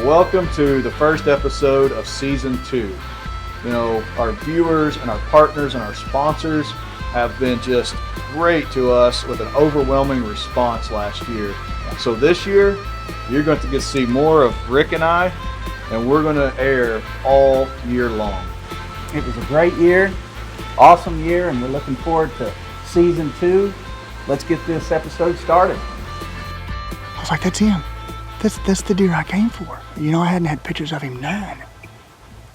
welcome to the first episode of Season 2. You know, our viewers and our partners and our sponsors have been just great to us with an overwhelming response last year. So this year, you're going to get to see more of Rick and I, and we're going to air all year long. It was a great year, awesome year, and we're looking forward to Season 2. Let's get this episode started. I was like, that's him. That's the deer I came for. You know, I hadn't had pictures of him none.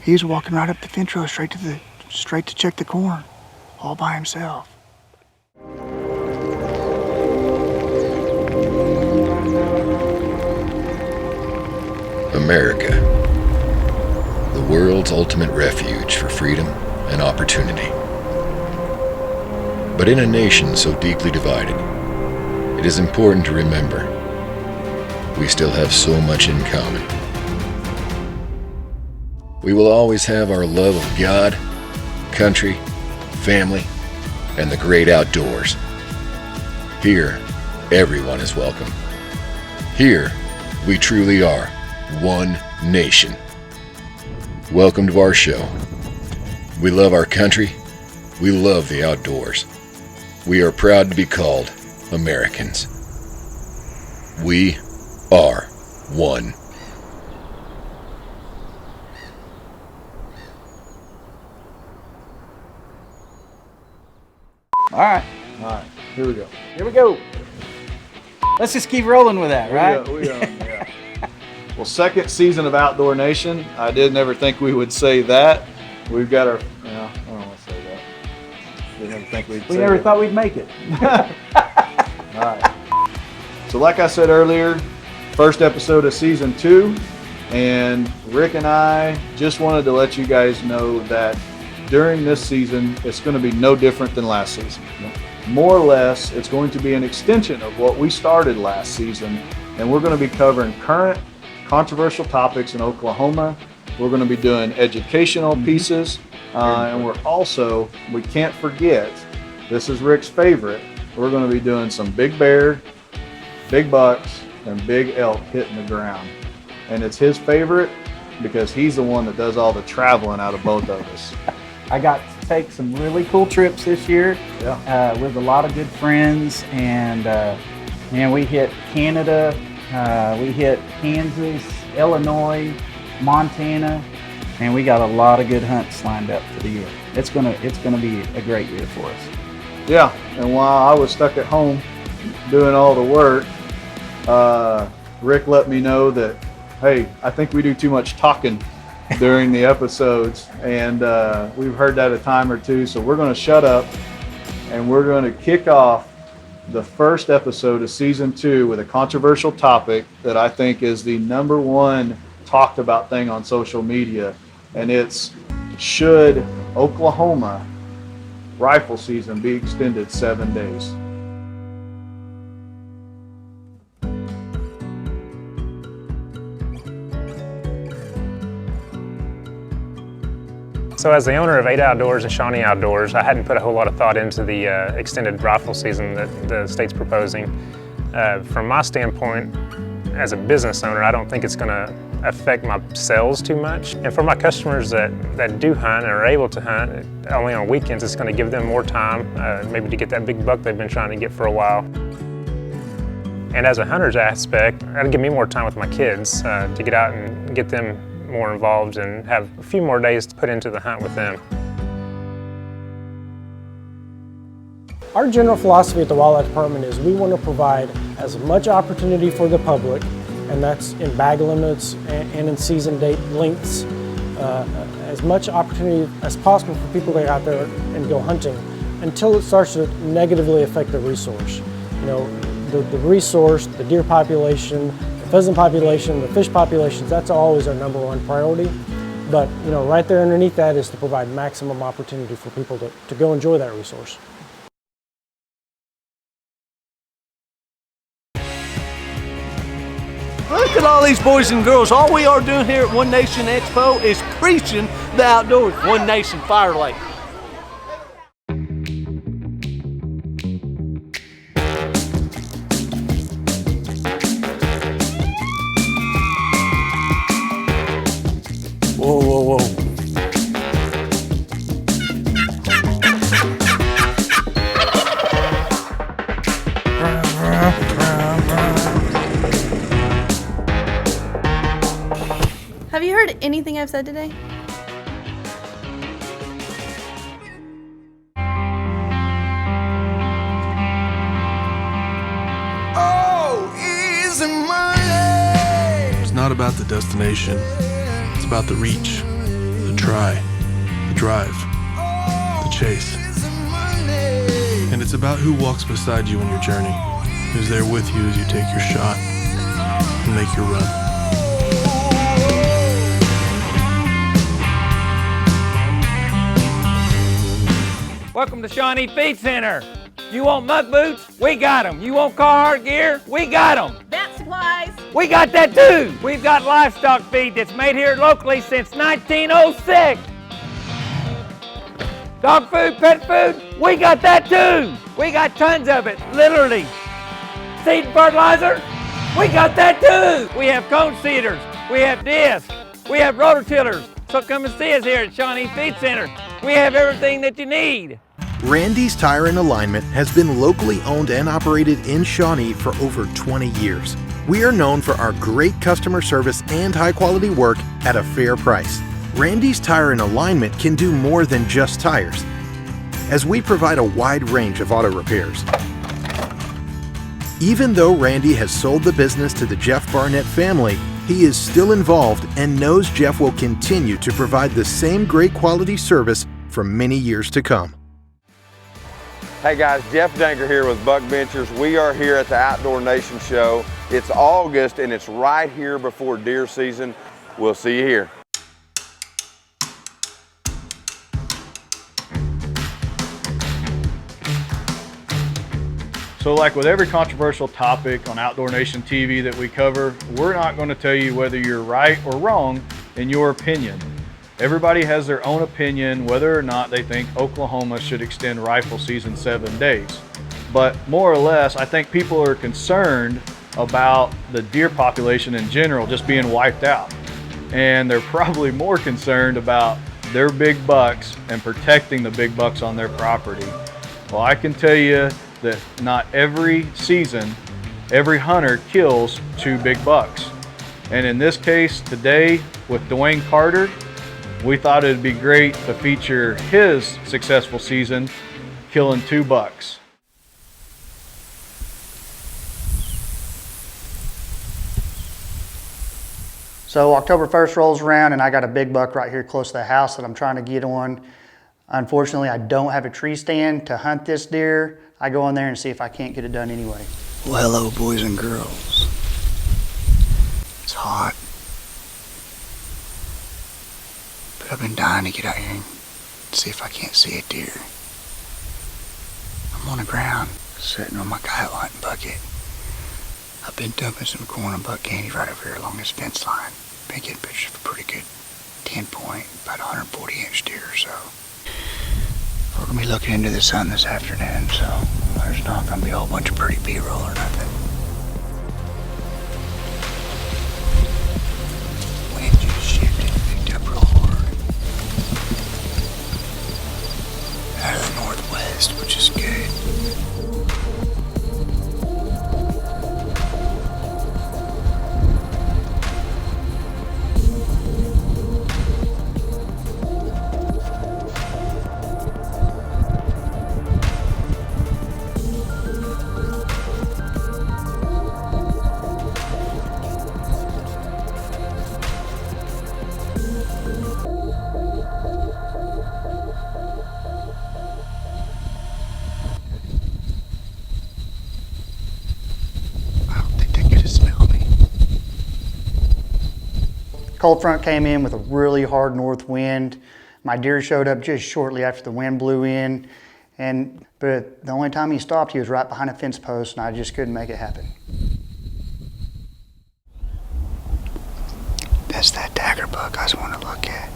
He was walking right up the fence row straight to check the corn, all by himself. America, the world's ultimate refuge for freedom and opportunity. But in a nation so deeply divided, it is important to remember we still have so much in common. We will always have our love of God, country, family, and the great outdoors. Here, everyone is welcome. Here, we truly are one nation. Welcome to our show. We love our country. We love the outdoors. We are proud to be called Americans. We are one. All right, Here we go. here we go. Let's just keep rolling with that, right? We go. Yeah. Well, second season of Outdoor Nation. I didn't ever think we would say that. We've got our, I don't want to say that. Didn't ever think we'd say We never that. thought we'd make it. All right. So like I said earlier, first episode of Season 2, and Rick and I just wanted to let you guys know that during this season, it's going to be no different than last season. More or less, it's going to be an extension of what we started last season, and we're going to be covering current controversial topics in Oklahoma. We're going to be doing educational pieces, and we can't forget, this is Rick's favorite, we're going to be doing some big bear, big bucks, and big elk hitting the ground. And it's his favorite because he's the one that does all the traveling out of both of us. I got to take some really cool trips this year with a lot of good friends, and we hit Canada, we hit Kansas, Illinois, Montana, and we got a lot of good hunts lined up for the year. It's gonna be a great year for us. Yeah, and while I was stuck at home doing all the work, Rick let me know that, hey, I think we do too much talking during the episodes, and we've heard that a time or two, so we're going to shut up and we're going to kick off the first episode of Season 2 with a controversial topic that I think is the number one talked about thing on social media, and it's, should Oklahoma rifle season be extended 7 days? So as the owner of 8 Outdoors and Shawnee Outdoors, I hadn't put a whole lot of thought into the extended rifle season that the state's proposing. From my standpoint, as a business owner, I don't think it's going to affect my sales too much. And for my customers that do hunt and are able to hunt only on weekends, it's going to give them more time, maybe to get that big buck they've been trying to get for a while. And as a hunter's aspect, that'll give me more time with my kids to get out and get them more involved and have a few more days to put into the hunt with them. Our general philosophy at the Wildlife Department is we want to provide as much opportunity for the public, and that's in bag limits and in season date lengths, as much opportunity as possible for people to get out there and go hunting until it starts to negatively affect the resource. You know, the resource, the deer population, pheasant population, the fish populations, that's always our number one priority. But you know, right there underneath that is to provide maximum opportunity for people to go enjoy that resource. Look at all these boys and girls. All we are doing here at One Nation Expo is preaching the outdoors. One Nation Fire Lake. anything I've said today? It's not about the destination. It's about the reach, the try, the drive, the chase. And it's about who walks beside you on your journey, who's there with you as you take your shot and make your run. Welcome to Shawnee Feed Center. You want muck boots? We got them. You want Carhartt gear? We got them. Vet supplies. We got that too. We've got livestock feed that's made here locally since 1906. Dog food, pet food, we got that too. We got tons of it, literally. Seed and fertilizer, we got that too. We have cone seeders, we have discs, we have rototillers. So come and see us here at Shawnee Feed Center. We have everything that you need. Randy's Tire and Alignment has been locally owned and operated in Shawnee for over 20 years. We are known for our great customer service and high quality work at a fair price. Randy's Tire and Alignment can do more than just tires, as we provide a wide range of auto repairs. Even though Randy has sold the business to the Jeff Barnett family, he is still involved and knows Jeff will continue to provide the same great quality service for many years to come. Hey guys, Jeff Danker here with Buck Ventures. We are here at the Outdoor Nation Show. It's August and it's right here before deer season. We'll see you here. So like with every controversial topic on Outdoor Nation TV that we cover, we're not going to tell you whether you're right or wrong in your opinion. Everybody has their own opinion whether or not they think Oklahoma should extend rifle season 7 days. But more or less, I think people are concerned about the deer population in general just being wiped out. And they're probably more concerned about their big bucks and protecting the big bucks on their property. Well, I can tell you that not every season, every hunter kills 2 big bucks. And in this case today with Dwayne Carter, we thought it'd be great to feature his successful season killing 2 bucks. So October 1st rolls around and I got a big buck right here close to the house that I'm trying to get on. Unfortunately, I don't have a tree stand to hunt this deer. I go in there and see if I can't get it done anyway. Well, hello, boys and girls. It's hot. But I've been dying to get out here and see if I can't see a deer. I'm on the ground, sitting on my coyote hunting bucket. I've been dumping some corn and buck candy right over here along this fence line. Been getting pictures of a pretty good 10-point, about 140-inch deer or so. We're gonna be looking into this hunt this afternoon, so there's not gonna be a whole bunch of pretty B-roll or nothing. Wind just shifted and picked up real hard. Out of the northwest, which is good. Cold front came in with a really hard north wind. My deer showed up just shortly after the wind blew in, but the only time he stopped, he was right behind a fence post, and I just couldn't make it happen. That's that dagger buck I just want to look at.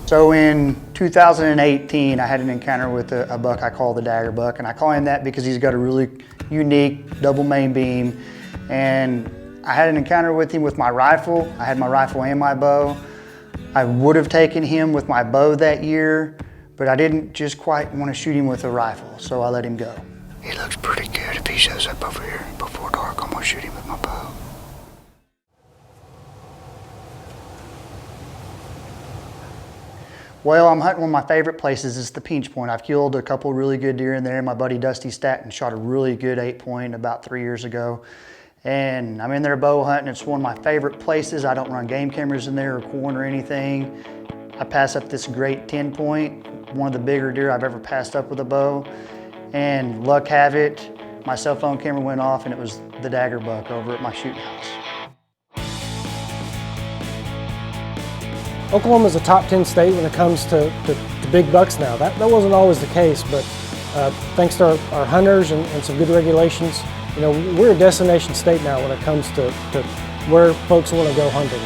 So in 2018, I had an encounter with a buck I call the dagger buck, and I call him that because he's got a really unique double main beam, and I had an encounter with him with my rifle. I had my rifle and my bow. I would have taken him with my bow that year, but I didn't just quite want to shoot him with a rifle, so I let him go. He looks pretty good. If he shows up over here before dark, I'm gonna shoot him with my bow. Well, I'm hunting one of my favorite places. It's the Pinch Point. I've killed a couple really good deer in there. My buddy Dusty Statton shot a really good 8-point about 3 years ago. And I'm in there bow hunting. It's one of my favorite places. I don't run game cameras in there or corn or anything. I pass up this great 10-point, one of the bigger deer I've ever passed up with a bow. And luck have it, my cell phone camera went off and it was the dagger buck over at my shooting house. Oklahoma is a top 10 state when it comes to big bucks now. That wasn't always the case, but thanks to our hunters and some good regulations, you know, we're a destination state now when it comes to where folks want to go hunting.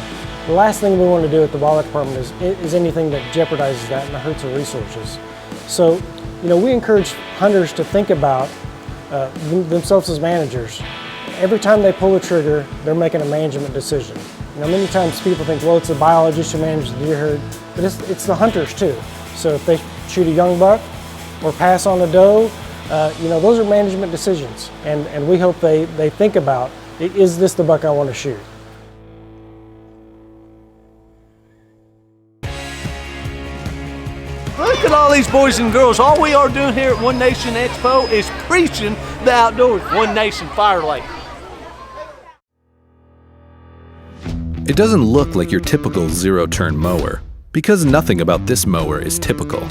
The last thing we want to do at the Wildlife Department is anything that jeopardizes that and hurts our resources. So, you know, we encourage hunters to think about themselves as managers. Every time they pull the trigger, they're making a management decision. You know, many times people think, well, it's the biologist who manages the deer herd, but it's the hunters too. So if they shoot a young buck or pass on a doe, you know, those are management decisions. And we hope they think about, is this the buck I want to shoot? Look at all these boys and girls. All we are doing here at One Nation Expo is preaching the outdoors. One Nation Fire Lake. It doesn't look like your typical zero-turn mower, because nothing about this mower is typical.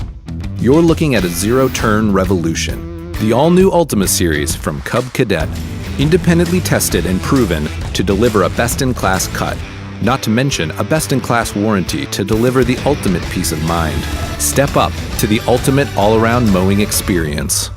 You're looking at a zero-turn revolution, the all-new Ultima series from Cub Cadet, independently tested and proven to deliver a best-in-class cut, not to mention a best-in-class warranty to deliver the ultimate peace of mind. Step up to the ultimate all-around mowing experience.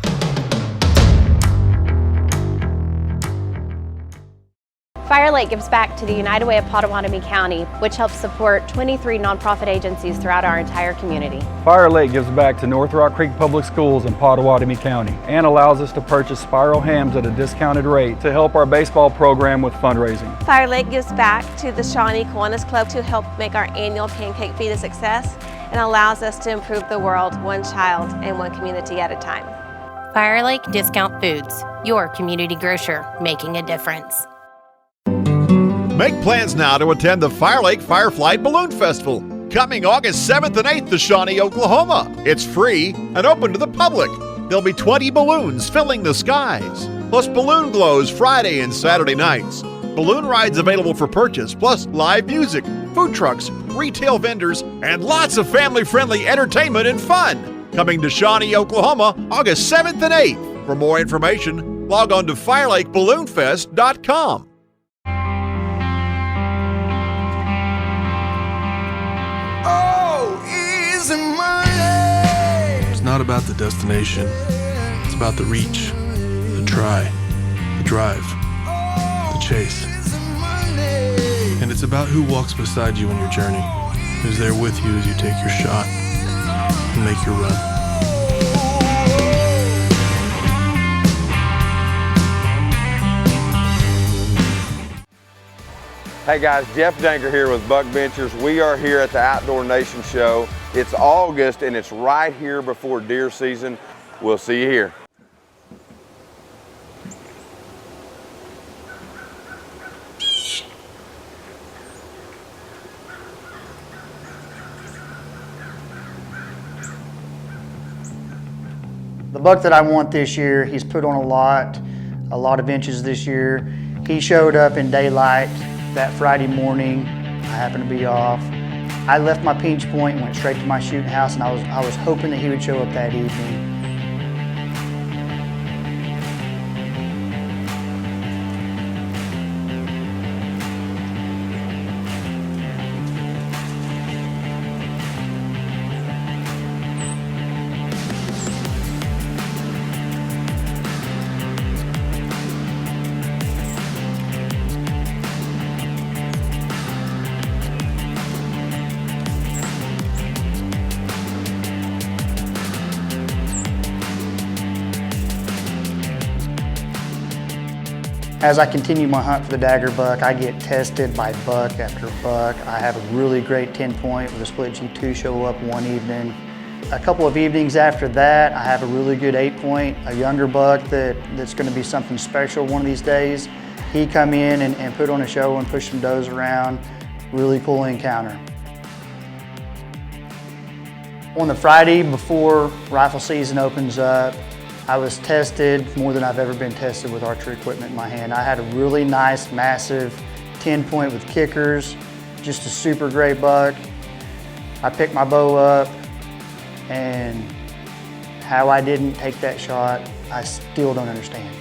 Fire Lake gives back to the United Way of Potawatomi County, which helps support 23 nonprofit agencies throughout our entire community. Fire Lake gives back to North Rock Creek Public Schools in Potawatomi County and allows us to purchase spiral hams at a discounted rate to help our baseball program with fundraising. Fire Lake gives back to the Shawnee Kiwanis Club to help make our annual Pancake Feed a success and allows us to improve the world one child and one community at a time. Fire Lake Discount Foods, your community grocer, making a difference. Make plans now to attend the Fire Lake Firefly Balloon Festival, coming August 7th and 8th to Shawnee, Oklahoma. It's free and open to the public. There'll be 20 balloons filling the skies, plus balloon glows Friday and Saturday nights. Balloon rides available for purchase, plus live music, food trucks, retail vendors, and lots of family-friendly entertainment and fun. Coming to Shawnee, Oklahoma, August 7th and 8th. For more information, log on to firelakeballoonfest.com. It's not about the destination. It's about the reach, the try, the drive, the chase. And it's about who walks beside you on your journey, who's there with you as you take your shot and make your run. Hey guys, Jeff Danker here with Buck Benchers. We are here at the Outdoor Nation Show. It's August and it's right here before deer season. We'll see you here. The buck that I want this year, he's put on a lot of inches this year. He showed up in daylight that Friday morning. I happened to be off. I left my pinch point and went straight to my shooting house, and I was hoping that he would show up that evening. As I continue my hunt for the dagger buck, I get tested by buck after buck. I have a really great 10-point with a split G2 show up one evening. A couple of evenings after that, I have a really good 8-point, a younger buck that's gonna be something special one of these days. He come in and put on a show and push some does around. Really cool encounter. On the Friday before rifle season opens up, I was tested more than I've ever been tested with archery equipment in my hand. I had a really nice, massive 10-point with kickers, just a super great buck. I picked my bow up, and how I didn't take that shot, I still don't understand.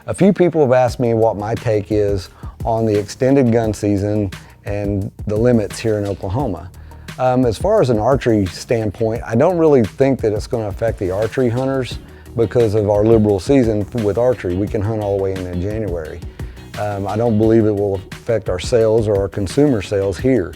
A few people have asked me what my take is on the extended gun season and the limits here in Oklahoma. As far as an archery standpoint, I don't really think that it's going to affect the archery hunters because of our liberal season with archery. We can hunt all the way into January. I don't believe it will affect our sales or our consumer sales here.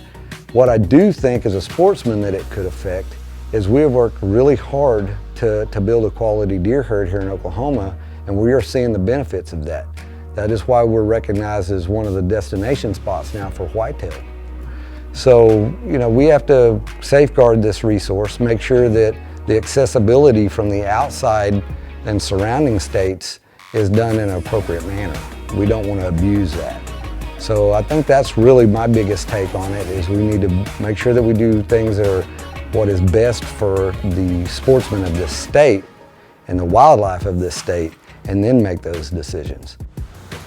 What I do think as a sportsman that it could affect is we have worked really hard to build a quality deer herd here in Oklahoma, and we are seeing the benefits of that. That is why we're recognized as one of the destination spots now for whitetail. So, you know, we have to safeguard this resource, make sure that the accessibility from the outside and surrounding states is done in an appropriate manner. We don't want to abuse that. So I think that's really my biggest take on it, is we need to make sure that we do things that are what is best for the sportsmen of this state and the wildlife of this state, and then make those decisions.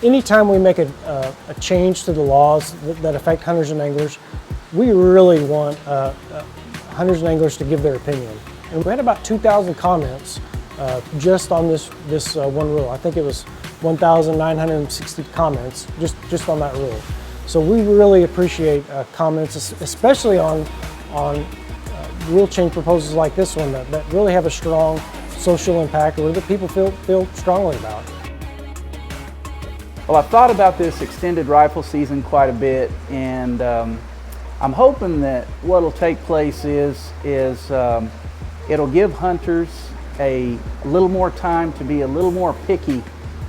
Anytime we make a change to the laws that affect hunters and anglers, we really want hunters and anglers to give their opinion. And we had about 2,000 comments just on this one rule. I think it was 1,960 comments just on that rule. So we really appreciate comments, especially on rule change proposals like this one that really have a strong social impact, or that people feel strongly about. Well, I've thought about this extended rifle season quite a bit, and I'm hoping that what will take place is it'll give hunters a little more time to be a little more picky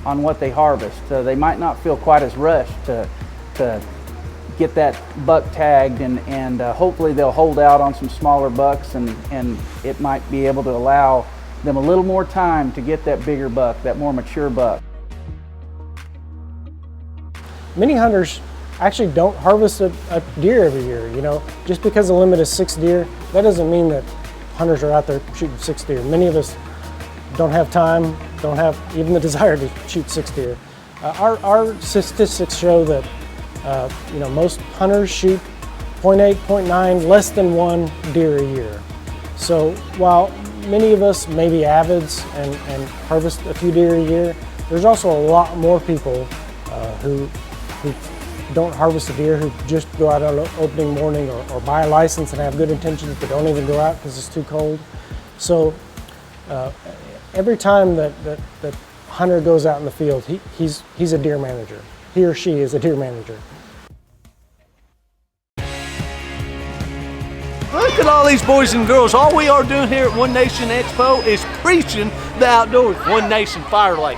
on what they harvest. They might not feel quite as rushed to get that buck tagged, and hopefully they'll hold out on some smaller bucks, and it might be able to allow them a little more time to get that bigger buck, that more mature buck. Many hunters actually don't harvest a deer every year. You know, just because the limit is 6 deer, that doesn't mean that hunters are out there shooting 6 deer. Many of us don't have time, don't have even the desire to shoot 6 deer. Our statistics show that you know, most hunters shoot 0.8, 0.9, less than 1 deer a year. So while many of us may be avids and harvest a few deer a year, there's also a lot more people who don't harvest a deer, who just go out on opening morning or buy a license and have good intentions but don't even go out because it's too cold. So every time that hunter goes out in the field, he's a deer manager. He or she is a deer manager. Look at all these boys and girls. All we are doing here at One Nation Expo is preaching the outdoors. One Nation Fire Lake.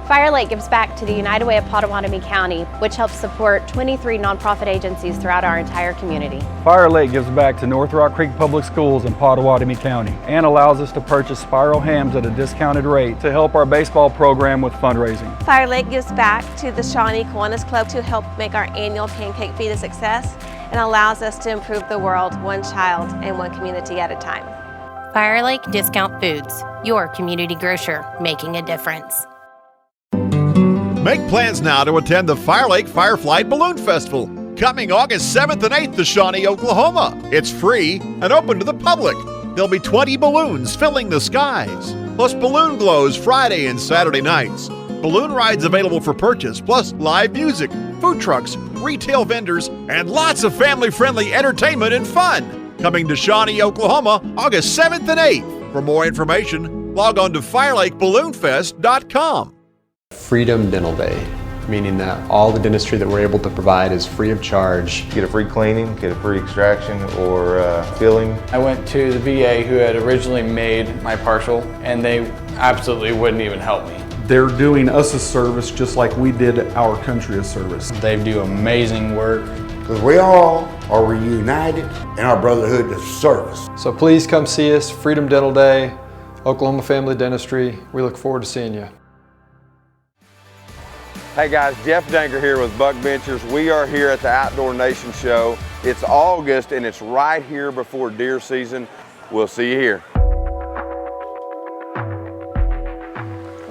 Fire Lake gives back to the United Way of Potawatomi County, which helps support 23 nonprofit agencies throughout our entire community. Fire Lake gives back to North Rock Creek Public Schools in Potawatomi County and allows us to purchase spiral hams at a discounted rate to help our baseball program with fundraising. Fire Lake gives back to the Shawnee Kiwanis Club to help make our annual pancake feed a success, and allows us to improve the world one child and one community at a time. Fire Lake Discount Foods, your community grocer, making a difference. Make plans now to attend the Fire Lake Fireflight Balloon Festival, coming August 7th and 8th to Shawnee, Oklahoma. It's free and open to the public. There'll be 20 balloons filling the skies, plus balloon glows Friday and Saturday nights. Balloon rides available for purchase, plus live music, food trucks, retail vendors, and lots of family-friendly entertainment and fun. Coming to Shawnee, Oklahoma, August 7th and 8th. For more information, log on to FireLakeBalloonFest.com. Freedom Dental Day. meaning that all the dentistry that we're able to provide is free of charge. Get a free cleaning, get a free extraction or filling. I went to the VA who had originally made my partial, and they absolutely wouldn't even help me. They're doing us a service just like we did our country a service. They do amazing work. Because we all are reunited in our brotherhood of service. So please come see us, Freedom Dental Day, Oklahoma Family Dentistry. We look forward to seeing you. Hey guys, Jeff Danker here with Buck Benchers. We are here at the Outdoor Nation Show. It's August and it's right here before deer season. We'll see you here.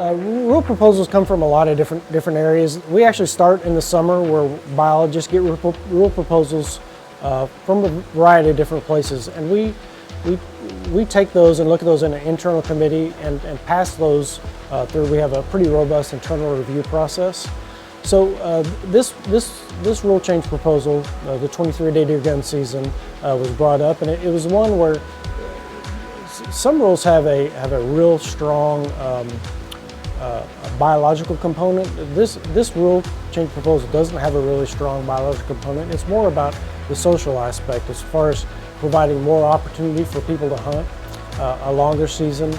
Rule proposals come from a lot of different areas. We actually start in the summer where biologists get rule proposals from a variety of different places, and we take those and look at those in an internal committee and pass those through. We have a pretty robust internal review process. So this rule change proposal, the 23-day deer gun season, was brought up, and it was one where some rules have a real strong biological component. This rule change proposal doesn't have a really strong biological component. It's more about the social aspect as far as providing more opportunity for people to hunt a longer season.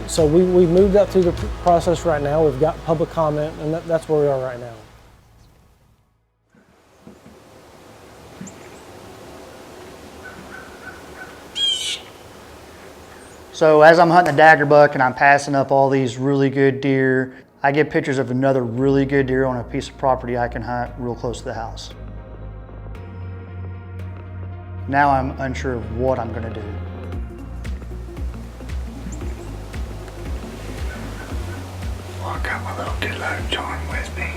So we moved that through the process right now. We've got public comment, and that's where we are right now. So as I'm hunting a dagger buck and I'm passing up all these really good deer, I get pictures of another really good deer on a piece of property I can hunt real close to the house. Now I'm unsure of what I'm gonna do. Well, I got my little good luck John with me.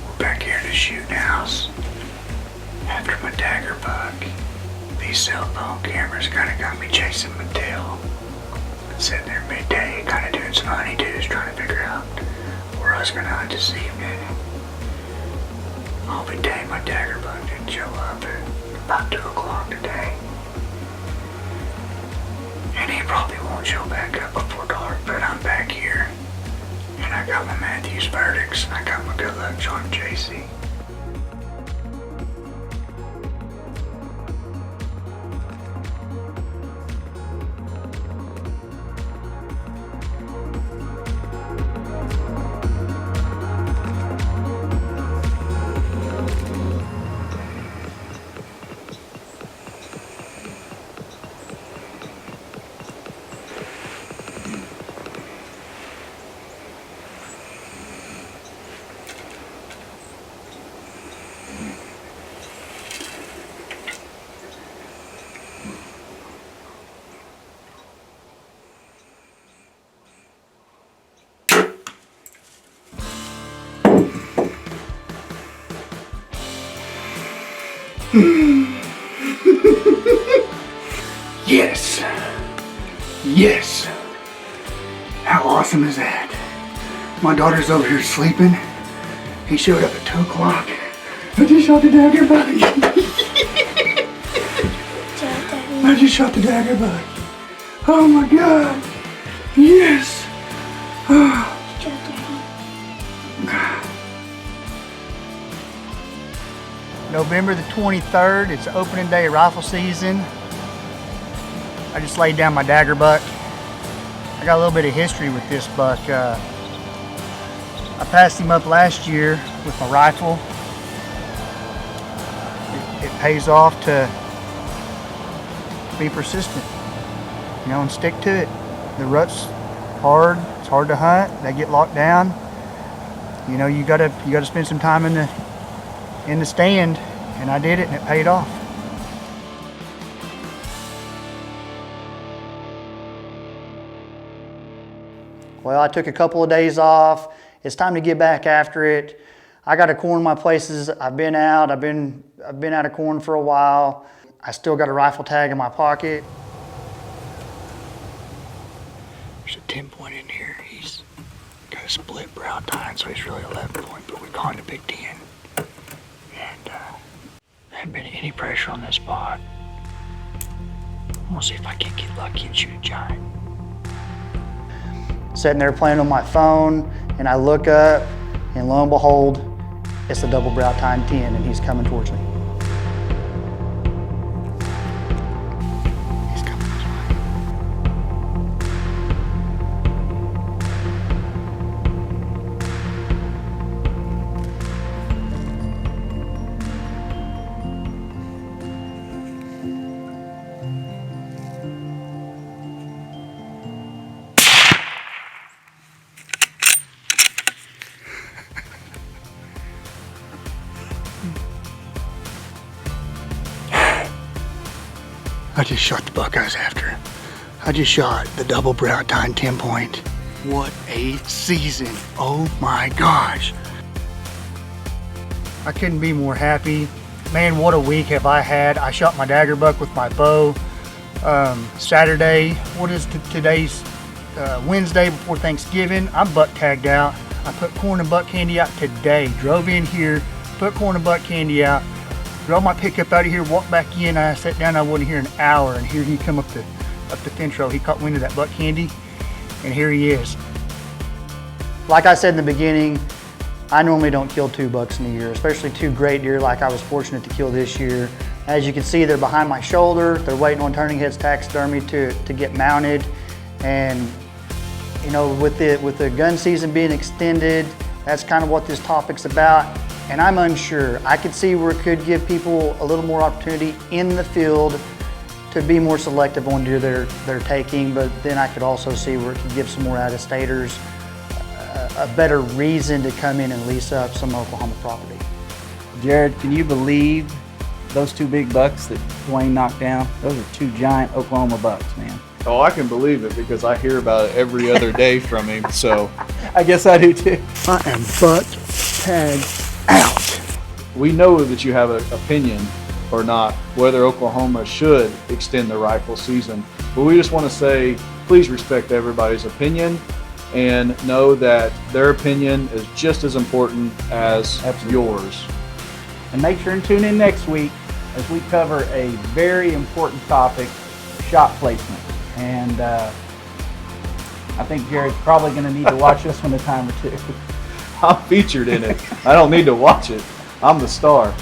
We're back here to shoot house after my dagger buck. These cell phone cameras kind of got me chasing my tail. Sitting there midday, kind of doing some honeydews, trying to figure out where I was gonna hunt this evening. I'll be dang, my dagger buck didn't show up at about 2 o'clock today. And he probably won't show back up before dark, but I'm back here. And I got my Matthews verdicts, and I got my good luck John JC. Yes. Yes. How awesome is that? My daughter's over here sleeping. He showed up at 2 o'clock. I just shot the dagger buck. I just shot the dagger buck. Oh my God. Yes. Oh. November the 23rd, it's opening day of rifle season. I just laid down my dagger buck. I got a little bit of history with this buck. I passed him up last year with my rifle. It pays off to be persistent, you know, and stick to it. The rut's hard, it's hard to hunt, they get locked down. You know, you gotta spend some time in the stand, and I did it and it paid off. Well, I took a couple of days off. It's time to get back after it. I got to corn my places. I've been out of corn for a while. I still got a rifle tag in my pocket. There's a 10-point in here. He's got a split brow tine, so he's really 11-point, but we call him a Big 10. And there hasn't been any pressure on this spot. I'm gonna see if I can get lucky and shoot a giant. Sitting there playing on my phone, and I look up, And lo and behold, it's the double brow tine 10, and he's coming towards me. He's coming this way. I just shot the buck I was after. I just shot the double brow tine 10 point. What a season. Oh my gosh. I couldn't be more happy. Man, what a week have I had. I shot my dagger buck with my bow. Saturday, what is today's Wednesday before Thanksgiving. I'm buck tagged out. I put corn and buck candy out today. Drove in here, put corn and buck candy out. Drove my pickup out of here, walked back in. I sat down, I wasn't here an hour, and here he come up the fence row. He caught wind of that buck candy, and here he is. Like I said in the beginning, I normally don't kill 2 bucks in a year, especially 2 great deer like I was fortunate to kill this year. As you can see, they're behind my shoulder. They're waiting on Turning Heads taxidermy to get mounted. And you know, with the gun season being extended, that's kind of what this topic's about. And I'm unsure. I could see where it could give people a little more opportunity in the field to be more selective on deer they're taking, but then I could also see where it could give some more out-of-staters a better reason to come in and lease up some Oklahoma property. Jared, can you believe those 2 big bucks that Dwayne knocked down? Those are 2 giant Oklahoma bucks, man. Oh, I can believe it because I hear about it every other day from him, so. I guess I do too. I am butt tagged out. We know that you have an opinion or not whether Oklahoma should extend the rifle season, but we just want to say, please respect everybody's opinion and know that their opinion is just as important as yours. And make sure and tune in next week as we cover a very important topic, shot placement. And I think Jared's probably going to need to watch this one a time or 2. I'm featured in it. I don't need to watch it. I'm the star.